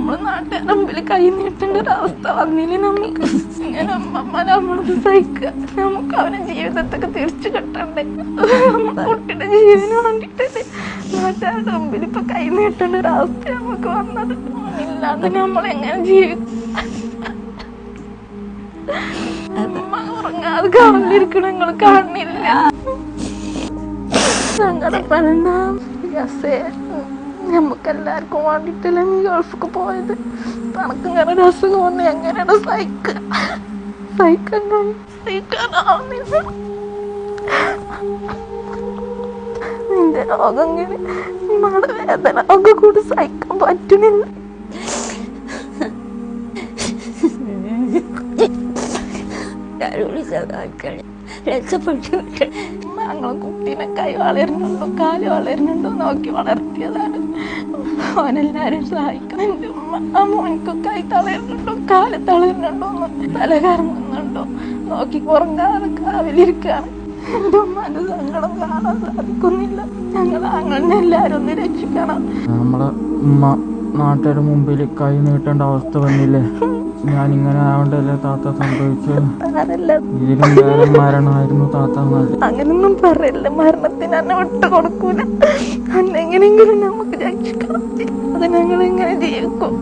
നമ്മള് നാട്ടുകാരുടെ മുമ്പിൽ കൈ നീട്ടേണ്ട ഒരു അവസ്ഥ വന്നില്ലേ നമുക്ക്? ഇങ്ങനെ അമ്മ നമ്മളത് സഹിക്കുക. നമുക്ക് അവരുടെ ജീവിതത്തൊക്കെ തിരിച്ചു കിട്ടണ്ടേ? നമ്മുടെ കുട്ടിയുടെ ജീവന് വേണ്ടിട്ടല്ലേ നാട്ടുകാരുടെ മുമ്പിൽ ഇപ്പൊ കൈ നീട്ടേണ്ട ഒരു അവസ്ഥ നമുക്ക് വന്നത്. ഇല്ലാതെ നമ്മളെങ്ങനെ ജീവിക്കും? ഉറങ്ങാതെ കാണിരിക്കണം, നിങ്ങൾ കാണുന്നില്ല. സങ്കടപ്പെടണ്ട. നമുക്കെല്ലാവർക്കും വേണ്ടിട്ടല്ലേ നീ ഗൾഫിക്ക് പോയത്. തണക്കിങ്ങനെ ഒരു അസുഖം വന്ന് എങ്ങനെയാണ് സഹിക്കാനാവുന്നില്ല. നിന്റെ രോഗം ഇങ്ങനെ നമ്മുടെ വേദന ഒക്കെ കൂടി സഹിക്കാൻ പറ്റുന്നില്ല. ഞങ്ങളെ കുട്ടീനെ കൈ വളരുന്നുണ്ടോ കാല് വളരുന്നുണ്ടോ നോക്കി വളർത്തിയതാണ്. അവനെല്ലാരും സഹായിക്കണം. എൻ്റെ ഉമ്മ ആ മോനിക്ക് കൈ തളരുന്നുണ്ടോ കാല് തളരുന്നുണ്ടോ തല കറങ്ങുന്നുണ്ടോ നോക്കി ഉറങ്ങാതെ കാവിലിരിക്കുകയാണ്. എൻ്റെ ഉമ്മാന്റെ സങ്കടം കാണാൻ സാധിക്കുന്നില്ല. ഞങ്ങൾ അങ്ങനെ എല്ലാരും ഒന്ന് രക്ഷിക്കണം. നമ്മളെ ഉമ്മ നാട്ടുകാരുടെ മുമ്പിൽ കൈ നീട്ടേണ്ട അവസ്ഥ വന്നില്ലേ? ഞാനിങ്ങനെ ആവണ്ടല്ലേ താത്ത സംഭവിച്ചത്? ഇതിലും വേറെ മരണമായിരുന്നു താത്ത. അങ്ങനൊന്നും പറയല്ല. മരണത്തിന് എന്നെ വിട്ടു കൊടുക്കൂല. അന്നെങ്ങനെങ്കിലും നമുക്ക് രക്ഷിക്കണം. അത് ഞങ്ങൾ ഇങ്ങനെ ജീവിക്കും.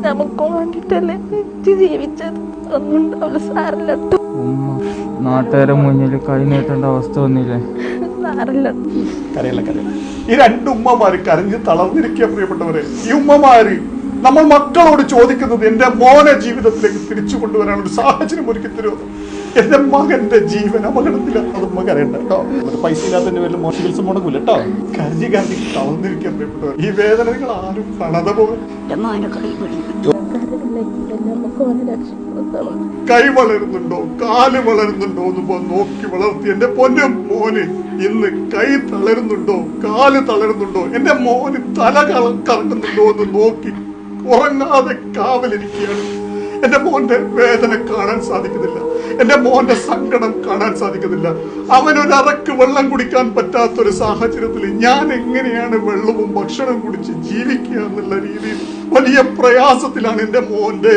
നമുക്ക് വേണ്ടിട്ടല്ലേ ജീവിച്ചത്. ഒന്നും ഉണ്ടാവില്ല. സാരല്ല. ഉമ്മ നാട്ടുകാരുടെ മുന്നിൽ കൈ നീട്ടേണ്ട അവസ്ഥ വന്നില്ലേ? സാരല്ല. ഈ രണ്ട് ഉമ്മമാര് കരഞ്ഞ് തളർന്നിരിക്കുക. പ്രിയപ്പെട്ടവരെ, ഈ ഉമ്മമാര് നമ്മൾ മക്കളോട് ചോദിക്കുന്നത് എന്റെ മോനെ ജീവിതത്തിലേക്ക് തിരിച്ചു കൊണ്ടുവരാൻ ഒരു സാഹചര്യം ഒരുക്കി തരുമോ? എന്റെ മകന്റെ ജീവൻ അപകടത്തിലാണ്. അത് ഉമ്മ കരയണ്ട കേട്ടോ. പൈസ ഇല്ലാത്തതിന്റെ പേരിൽ ചികിത്സ മുടങ്ങൂല കേട്ടോ. കരഞ്ഞ് തളർന്നിരിക്കുക പ്രിയപ്പെട്ടവർ. ഈ വേദന നിങ്ങൾ ആരും കാണാതെ പോകും. കൈ വളരുന്നുണ്ടോ കാല് വളരുന്നുണ്ടോ എന്ന് നോക്കി വളർത്തി എന്റെ പൊന്നും മോന് ഇന്ന് കൈ തളരുന്നുണ്ടോ കാല് തളരുന്നുണ്ടോ, എന്റെ മോന് തല കറങ്ങുന്നുണ്ടോ എന്ന് നോക്കി ഉറങ്ങാതെ കാവലിരിക്കുകയാണ്. എന്റെ മോന്റെ വേദന കാണാൻ സാധിക്കുന്നില്ല. എന്റെ മോന്റെ സങ്കടം കാണാൻ സാധിക്കുന്നില്ല. അവനൊരറക്ക് വെള്ളം കുടിക്കാൻ പറ്റാത്തൊരു സാഹചര്യത്തിൽ ഞാൻ എങ്ങനെയാണ് വെള്ളവും ഭക്ഷണവും കുടിച്ച് ജീവിക്കുക എന്നുള്ള രീതിയിൽ വലിയ പ്രയാസത്തിലാണ് എന്റെ മോന്റെ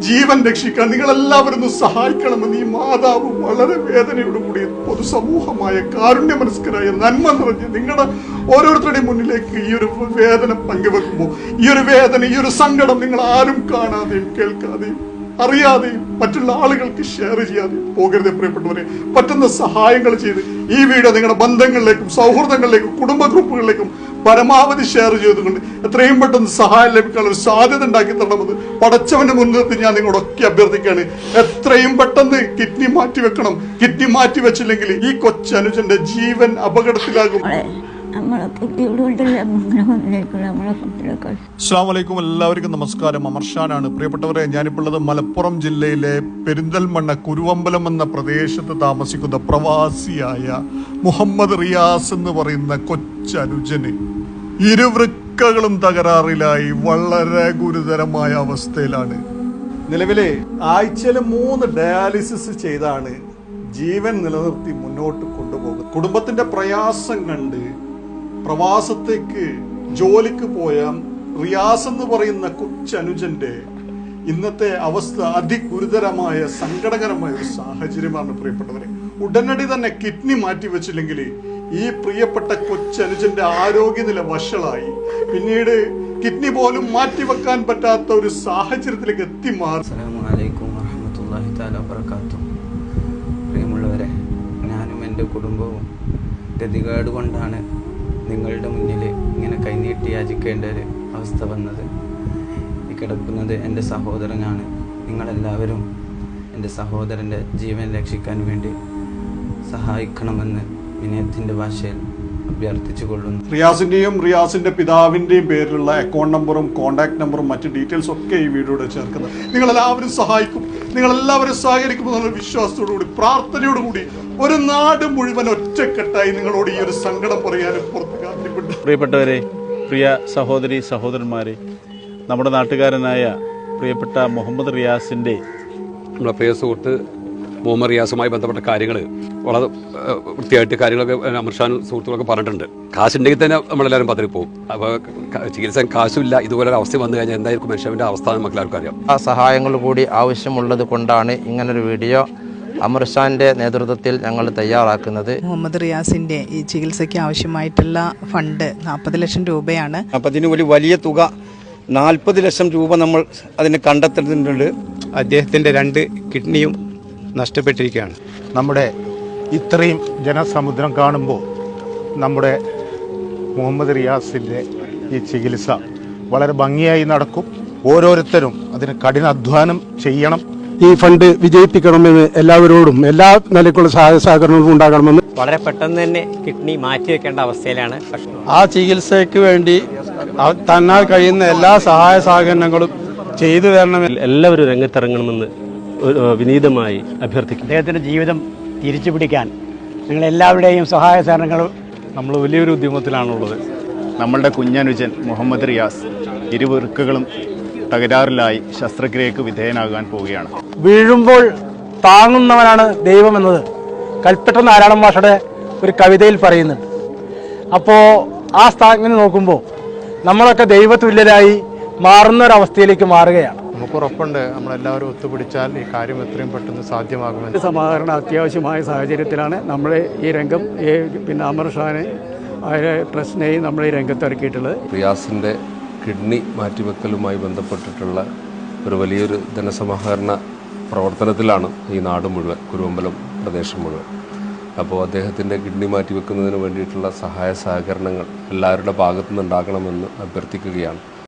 ജീവൻ രക്ഷിക്കാൻ. നിങ്ങളെല്ലാവരും ഒന്ന് സഹായിക്കണമെന്ന് ഈ മാതാവ് വളരെ വേദനയോടുകൂടി പൊതുസമൂഹമായ കാരുണ്യമനസ്കരായ നന്മ നിറഞ്ഞ് നിങ്ങളുടെ ഓരോരുത്തരുടെയും മുന്നിലേക്ക് ഈ ഒരു വേദന പങ്കുവെക്കുമ്പോൾ ഈ ഒരു വേദന ഈ ഒരു സങ്കടം നിങ്ങൾ ആരും കാണാതെയും കേൾക്കാതെയും അറിയാതെയും മറ്റുള്ള ആളുകൾക്ക് ഷെയർ ചെയ്യാതെയും പോകരുത് പ്രിയപ്പെട്ടവരെ. പറ്റുന്ന സഹായങ്ങൾ ചെയ്ത് ഈ വീഡിയോ നിങ്ങളുടെ ബന്ധങ്ങളിലേക്കും സൗഹൃദങ്ങളിലേക്കും കുടുംബ ഗ്രൂപ്പുകളിലേക്കും പരമാവധി ഷെയർ ചെയ്തുകൊണ്ട് എത്രയും പെട്ടെന്ന് സഹായം ലഭിക്കാനുള്ള ഒരു സാധ്യത ഉണ്ടാക്കി തരണമെന്ന് പടച്ചവന്റെ മുൻനിർത്തി ഞാൻ നിങ്ങളൊക്കെ അഭ്യർത്ഥിക്കുകയാണ്. എത്രയും പെട്ടെന്ന് കിഡ്നി മാറ്റി വെക്കണം. കിഡ്നി മാറ്റി വെച്ചില്ലെങ്കിൽ ഈ കൊച്ചനുജന്റെ ജീവൻ അപകടത്തിലാകും. അസ്സലാമു അലൈക്കും. എല്ലാവർക്കും നമസ്കാരം. അമർഷാനാണ്. പ്രിയപ്പെട്ടവരെ, ഞാനിപ്പോൾ ഉള്ളത് മലപ്പുറം ജില്ലയിലെ പെരിന്തൽമണ്ണ കുരുവമ്പലം എന്ന പ്രദേശത്ത് താമസിക്കുന്ന പ്രവാസിയായ മുഹമ്മദ് റിയാസ് എന്ന് പറയുന്ന കൊച്ചനുജന് ഇരുവൃക്കകളും തകരാറിലായി വളരെ ഗുരുതരമായ അവസ്ഥയിലാണ്. നിലവിലെ ആഴ്ചയിൽ 3 ഡയാലിസിസ് ചെയ്താണ് ജീവൻ നിലനിർത്തി മുന്നോട്ട് കൊണ്ടുപോകുന്നത്. കുടുംബത്തിന്റെ പ്രയാസം കണ്ട് പ്രവാസത്തേക്ക് ജോലിക്ക് പോയ റിയാസ് എന്ന് പറയുന്ന കൊച്ചനുജന്റെ ഇന്നത്തെ അവസ്ഥ അതിഗുരുതരമായ സങ്കടകരമായ ഒരു സാഹചര്യമാണ് പ്രിയപ്പെട്ടവരെ. ഉടനടി തന്നെ കിഡ്നി മാറ്റി വെച്ചില്ലെങ്കിൽ ഈ പ്രിയപ്പെട്ട കൊച്ചനുജന്റെ ആരോഗ്യനില വഷളായി പിന്നീട് കിഡ്നി പോലും മാറ്റിവെക്കാൻ പറ്റാത്ത ഒരു സാഹചര്യത്തിലേക്ക് എത്തിമാറി. അസ്സലാമു അലൈക്കും വറഹ്മത്തുള്ളാഹി തആല വബറകാതുഹു. പ്രിയമുള്ളവരെ, ഞാനും എൻ്റെ കുടുംബവും ഗതികേട് കൊണ്ടാണ് നിങ്ങളുടെ മുന്നിൽ ഇങ്ങനെ കൈനീട്ടി യാചിക്കേണ്ട ഒരു അവസ്ഥ വന്നത്. ഈ കിടക്കുന്നത് എൻ്റെ സഹോദരനാണ്. നിങ്ങളെല്ലാവരും എൻ്റെ സഹോദരൻ്റെ ജീവൻ രക്ഷിക്കാൻ വേണ്ടി സഹായിക്കണമെന്ന് വിനയത്തിൻ്റെ ഭാഷയിൽ അഭ്യർത്ഥിച്ചു കൊള്ളുന്നു. റിയാസിന്റെ പിതാവിന്റെയും പേരിലുള്ള അക്കൗണ്ട് നമ്പറും കോൺടാക്ട് നമ്പറും മറ്റു ഡീറ്റെയിൽസ് ഒക്കെ ഈ വീഡിയോയുടെ ചേർക്കുന്നത്. നിങ്ങളെല്ലാവരും സഹായിക്കും, നിങ്ങളെല്ലാവരും സഹകരിക്കുമെന്നുള്ള വിശ്വാസത്തോടുകൂടി പ്രാർത്ഥനയോടുകൂടി ഒരു നാട് മുഴുവൻ ഒറ്റക്കെട്ടായി നിങ്ങളോട് ഈ ഒരു സങ്കടം പറയാനും പുറത്ത് കാത്തിക്കൊണ്ട്. പ്രിയപ്പെട്ടവരെ, പ്രിയ സഹോദരി സഹോദരന്മാരെ, നമ്മുടെ നാട്ടുകാരനായ പ്രിയപ്പെട്ട മുഹമ്മദ് റിയാസിൻ്റെ നമ്മുടെ പ്രിയ സുഹൃത്ത് മുഹമ്മദ് റിയാസുമായി ബന്ധപ്പെട്ട കാര്യങ്ങൾ വളരെ വൃത്തിയായിട്ട് കാര്യങ്ങളൊക്കെ അമർഷാനും സുഹൃത്തുക്കളൊക്കെ പറഞ്ഞിട്ടുണ്ട്. കാശുണ്ടെങ്കിൽ തന്നെ നമ്മളെല്ലാവരും പതിരിപ്പോവും. അപ്പോൾ ചികിത്സ കാശുമില്ല, ഇതുപോലൊരു അവസ്ഥ വന്നു കഴിഞ്ഞാൽ എന്തായിരിക്കും മനുഷ്യൻ്റെ അവസ്ഥ നമുക്ക് എല്ലാവർക്കും അറിയാം. ആ സഹായങ്ങൾ കൂടി ആവശ്യമുള്ളത് കൊണ്ടാണ് ഇങ്ങനൊരു വീഡിയോ അമർഷാന്റെ നേതൃത്വത്തിൽ ഞങ്ങൾ തയ്യാറാക്കുന്നത്. മുഹമ്മദ് റിയാസിന്റെ ഈ ചികിത്സയ്ക്ക് ആവശ്യമായിട്ടുള്ള ഫണ്ട് 40 ലക്ഷം രൂപയാണ്. അപ്പം അതിന് ഒരു വലിയ തുക 40 ലക്ഷം രൂപ നമ്മൾ അതിന് കണ്ടെത്തുന്നുണ്ട്. അദ്ദേഹത്തിൻ്റെ 2 കിഡ്നിയും നഷ്ടപ്പെട്ടിരിക്കുകയാണ്. നമ്മുടെ ഇത്രയും ജനസമുദ്രം കാണുമ്പോൾ നമ്മുടെ മുഹമ്മദ് റിയാസിൻ്റെ ഈ ചികിത്സ വളരെ ഭംഗിയായി നടക്കും. ഓരോരുത്തരും അതിന് കഠിനാധ്വാനം ചെയ്യണം. ഈ ഫണ്ട് വിജയിപ്പിക്കണമെന്ന് എല്ലാവരോടും എല്ലാ നിലയ്ക്കുള്ള സഹായ സഹകരണങ്ങളും ഉണ്ടാകണമെന്ന്. വളരെ പെട്ടെന്ന് തന്നെ കിഡ്നി മാറ്റിവെക്കേണ്ട അവസ്ഥയിലാണ്. ആ ചികിത്സയ്ക്ക് വേണ്ടി തന്നാൽ കഴിയുന്ന എല്ലാ സഹായ സഹകരണങ്ങളും ചെയ്തു തരണമെന്ന് എല്ലാവരും രംഗത്തിറങ്ങണമെന്ന് വിനീതമായി അഭ്യർത്ഥിക്കുന്നു. അദ്ദേഹത്തിൻ്റെ ജീവിതം തിരിച്ചു പിടിക്കാൻ നിങ്ങളെല്ലാവരുടെയും സഹായ സഹകരണങ്ങളും. നമ്മൾ വലിയൊരു ഉദ്യമത്തിലാണുള്ളത്. നമ്മളുടെ കുഞ്ഞനുജൻ മുഹമ്മദ് റിയാസ് ഇരുവൃക്കകളും തകരാറിലായി ശസ്ത്രക്രിയക്ക് വിധേയനാകാൻ പോവുകയാണ്. വീഴുമ്പോൾ താങ്ങുന്നവനാണ് ദൈവം എന്നത് കൽപ്പറ്റ നാരായണ മാഷയുടെ ഒരു കവിതയിൽ പറയുന്നുണ്ട്. അപ്പോൾ ആ സ്ഥാനം നോക്കുമ്പോൾ നമ്മളൊക്കെ ദൈവതുല്യരായി മാറുന്നൊരവസ്ഥയിലേക്ക് മാറുകയാണ്. നമുക്ക് ഉറപ്പുണ്ട് നമ്മളെല്ലാവരും ഒത്തുപിടിച്ചാൽ ഈ കാര്യം എത്രയും പെട്ടെന്ന് സാധ്യമാകുമെന്ന്. സമാഹരണം അത്യാവശ്യമായ സാഹചര്യത്തിലാണ് നമ്മൾ ഈ രംഗം അമർഷാനെ ട്രസ്റ്റിനെയും നമ്മൾ ഈ രംഗത്തിറക്കിയിട്ടുള്ളത്. റിയാസിൻ്റെ കിഡ്നി മാറ്റിവെക്കലുമായി ബന്ധപ്പെട്ടിട്ടുള്ള ഒരു വലിയൊരു ധനസമാഹരണ പ്രവർത്തനത്തിലാണ് ഈ നാട് മുഴുവൻ, കുരുവമ്പലം പ്രദേശം മുഴുവൻ. അപ്പോൾ അദ്ദേഹത്തിൻ്റെ കിഡ്നി മാറ്റിവെക്കുന്നതിന് വേണ്ടിയിട്ടുള്ള സഹായ സഹകരണങ്ങൾ എല്ലാവരുടെ ഭാഗത്തു നിന്നുണ്ടാകണമെന്ന് അഭ്യർത്ഥിക്കുകയാണ്.